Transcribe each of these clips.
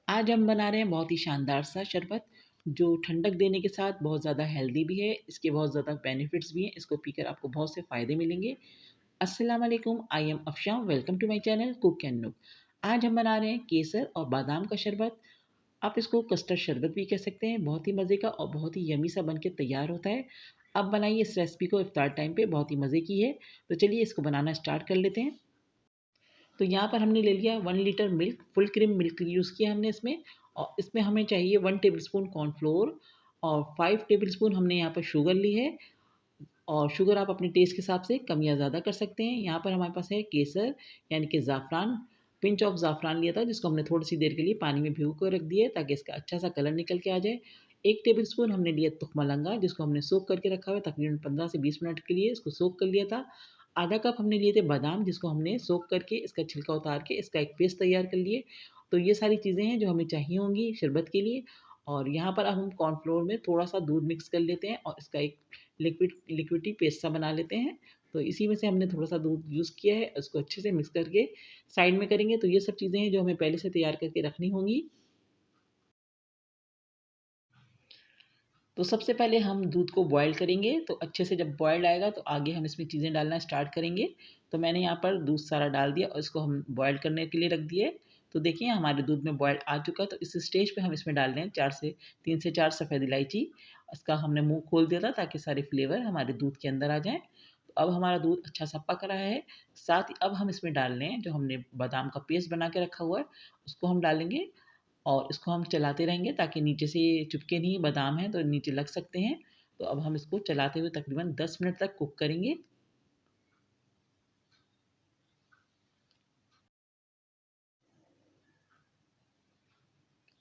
आज हम बना रहे हैं बहुत ही शानदार सा शरबत जो ठंडक देने के साथ बहुत ज़्यादा हेल्दी भी है। इसके बहुत ज़्यादा बेनिफिट्स भी हैं। इसको पीकर आपको बहुत से फ़ायदे मिलेंगे। अस्सलाम वालेकुम, I am Afsham, welcome to my channel cook and nook. आज हम बना रहे हैं केसर और बादाम का शरबत। आप इसको कस्टर्ड शरबत भी कह सकते हैं। बहुत ही मज़े का और बहुत ही यमी सा बन के तैयार होता है। अब बनाइए इस रेसिपी को, इफ्तार टाइम पे बहुत ही मज़े की है। तो चलिए इसको बनाना स्टार्ट कर लेते हैं। तो यहाँ पर हमने ले लिया 1 litre milk, full cream milk use किया हमने इसमें। और इसमें हमें चाहिए 1 टेबलस्पून कॉर्नफ्लोर और 5 टेबलस्पून हमने यहाँ पर शुगर ली है। और शुगर आप अपने टेस्ट के हिसाब से कम या ज़्यादा कर सकते हैं। यहाँ पर हमारे पास है केसर यानी कि ज़ाफ़रान, पिंच ऑफ ज़ाफ़रान लिया था जिसको हमने थोड़ी सी देर के लिए पानी में भिगो कर रख दिया ताकि इसका अच्छा सा कलर निकल के आ जाए। 1 टेबलस्पून हमने लिया तुखमलंगा जिसको हमने सोक करके रखा हुआ है, तकरीबन 15 से 20 मिनट के लिए इसको सोक कर लिया था। आधा कप हमने लिए थे बादाम जिसको हमने सोक करके इसका छिलका उतार के इसका एक पेस्ट तैयार कर लिए। तो ये सारी चीज़ें हैं जो हमें चाहिए होंगी शरबत के लिए। और यहाँ पर अब हम कॉर्नफ्लोर में थोड़ा-सा दूध मिक्स कर लेते हैं और इसका एक लिक्विडी पेस्ट सा बना लेते हैं। तो इसी में से हमने थोड़ा-सा दूध यूज़ किया है, उसको अच्छे से मिक्स करके साइड में करेंगे। तो ये सब चीज़ें हैं जो हमें पहले से तैयार करके रखनी होंगी। तो सबसे पहले हम दूध को बॉयल करेंगे, तो अच्छे से जब बॉयल आएगा तो आगे हम इसमें चीज़ें डालना स्टार्ट करेंगे। तो मैंने यहाँ पर दूध सारा डाल दिया और इसको हम बॉयल करने के लिए रख दिए। तो देखिए हमारे दूध में बॉयल आ चुका है, तो इस स्टेज पे हम इसमें डाल रहे हैं 3 से 4 सफ़ेद इलायची। इसका हमने मुँह खोल दिया था ताकि सारे फ्लेवर हमारे दूध के अंदर आ जाएँ। तो अब हमारा दूध अच्छा सा पक रहा है। साथ ही अब हम इसमें डाल रहे हैं जो हमने बादाम का पेस्ट बना के रखा हुआ है, उसको हम डालेंगे। और इसको हम चलाते रहेंगे ताकि नीचे से ये चिपके नहीं, बादाम है तो नीचे लग सकते हैं। तो अब हम इसको चलाते हुए तकरीबन 10 मिनट तक कुक करेंगे।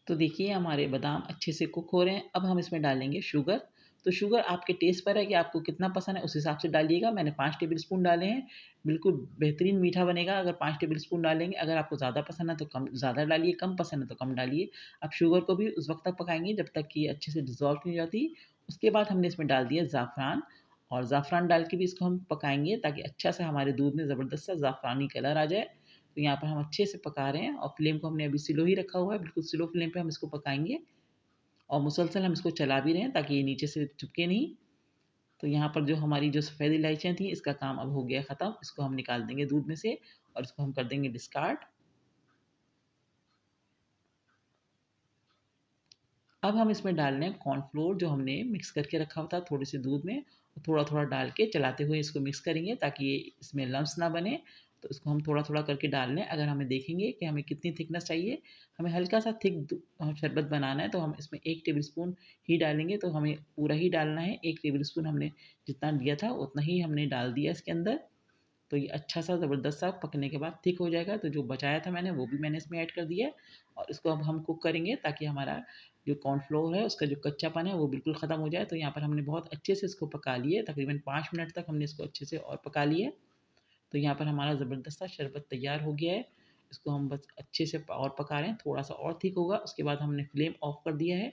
तो देखिए हमारे बादाम अच्छे से कुक हो रहे हैं। अब हम इसमें डालेंगे शुगर। तो शुगर आपके टेस्ट पर है कि आपको कितना पसंद है, उस हिसाब से डालिएगा। मैंने 5 टेबल स्पून डाले हैं। बिल्कुल बेहतरीन मीठा बनेगा अगर 5 टेबल स्पून डालेंगे। अगर आपको ज़्यादा पसंद है तो कम ज़्यादा डालिए, कम पसंद है तो कम डालिए। अब शुगर को भी उस वक़्त तक पकाएँगे जब तक कि ये अच्छे से डिज़ॉल्व नहीं हो जाती। उसके बाद हमने इसमें डाल दिया ज़ाफ़रान। और ज़ाफ़रान डाल के भी इसको हम पकाएँगे ताकि अच्छा सा हमारे दूध में ज़बरदस्त सा ज़ाफ़रानी कलर आ जाए। तो यहाँ पर हम अच्छे से पका रहे हैं और फ्लेम को हमने अभी स्लो ही रखा हुआ है, बिल्कुल स्लो फ्लेम पे हम इसको पकाएँगे। और मुसलसल हम इसको चला भी रहे हैं ताकि ये नीचे से चिपके नहीं। तो यहाँ पर जो हमारी जो सफ़ेद इलायचियाँ थी इसका काम अब हो गया ख़त्म। इसको हम निकाल देंगे दूध में से और इसको हम कर देंगे डिस्कार्ड। अब हम इसमें डाल रहे हैं कॉर्नफ्लोर जो हमने मिक्स करके रखा हुआ था थोड़े से दूध में। थोड़ा-थोड़ा डाल के चलाते हुए इसको मिक्स करेंगे ताकि ये इसमें लम्प्स ना बने। तो इसको हम थोड़ा-थोड़ा करके डाल लें। अगर हमें देखेंगे कि हमें कितनी थिकनेस चाहिए, हमें हल्का-सा थिक शरबत बनाना है तो हम इसमें 1 टेबलस्पून ही डालेंगे। तो हमें पूरा ही डालना है। 1 टेबलस्पून हमने जितना लिया था उतना ही हमने डाल दिया इसके अंदर। तो ये अच्छा-सा ज़बरदस्त-सा पकने के बाद थिक हो जाएगा। तो जो बचाया था मैंने वो भी मैंने इसमें ऐड कर दिया है। और इसको अब हम कुक करेंगे ताकि हमारा जो कॉर्नफ्लोर है उसका जो कच्चापन है वो बिल्कुल ख़त्म हो जाए। तो यहाँ पर हमने बहुत अच्छे से इसको पका लिया है, तकरीबन 5 मिनट तक हमने इसको अच्छे से और पका लिया है। तो यहाँ पर हमारा ज़बरदस्त-सा शरबत तैयार हो गया है। इसको हम बस अच्छे से और पका रहे हैं, थोड़ा-सा और थिक होगा उसके बाद हमने फ्लेम ऑफ कर दिया है।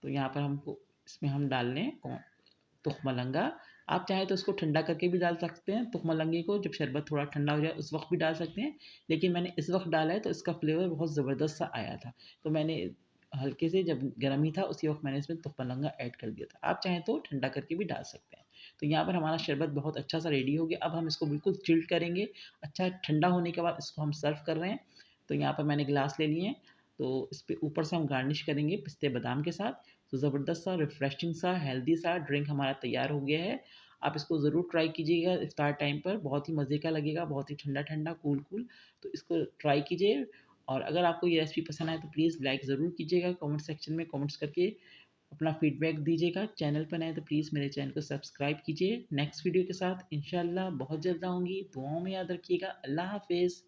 तो यहाँ पर हमको इसमें हम डाल लें तुखमलंगा। आप चाहें तो इसको ठंडा करके भी डाल सकते हैं, तुखमलंगे को जब शरबत थोड़ा ठंडा हो जाए उस वक़्त भी डाल सकते हैं। लेकिन मैंने इस वक़्त डाला है तो इसका फ्लेवर बहुत ज़बरदस्त सा आया था। तो मैंने हल्के से जब गरम ही था उसी वक़्त मैंने इसमें तुखमलंगा ऐड कर दिया था। आप चाहें तो ठंडा करके भी डाल सकते हैं। तो यहाँ पर हमारा शरबत बहुत अच्छा सा रेडी हो गया। अब हम इसको बिल्कुल चिल्ड करेंगे। अच्छा ठंडा होने के बाद इसको हम सर्व कर रहे हैं। तो यहाँ पर मैंने ग्लास ले लिए हैं। तो इस पे ऊपर से हम गार्निश करेंगे पिस्ते बादाम के साथ। तो ज़बरदस्त सा, रिफ्रेशिंग सा, हेल्दी सा ड्रिंक हमारा तैयार हो गया है। आप इसको ज़रूर ट्राई कीजिएगा इफ्तार टाइम पर, बहुत ही मज़े का लगेगा, बहुत ही ठंडा-ठंडा, कूल-कूल। तो इसको ट्राई कीजिए। और अगर आपको ये रेसिपी पसंद आए तो प्लीज़ लाइक ज़रूर कीजिएगा, कमेंट सेक्शन में कमेंट्स करके अपना फीडबैक दीजिएगा। चैनल पर नए तो प्लीज़ मेरे चैनल को सब्सक्राइब कीजिए। नेक्स्ट वीडियो के साथ इंशाअल्लाह बहुत जल्द आऊँगी। दुआओं में याद रखिएगा। अल्लाह हाफ़िज़।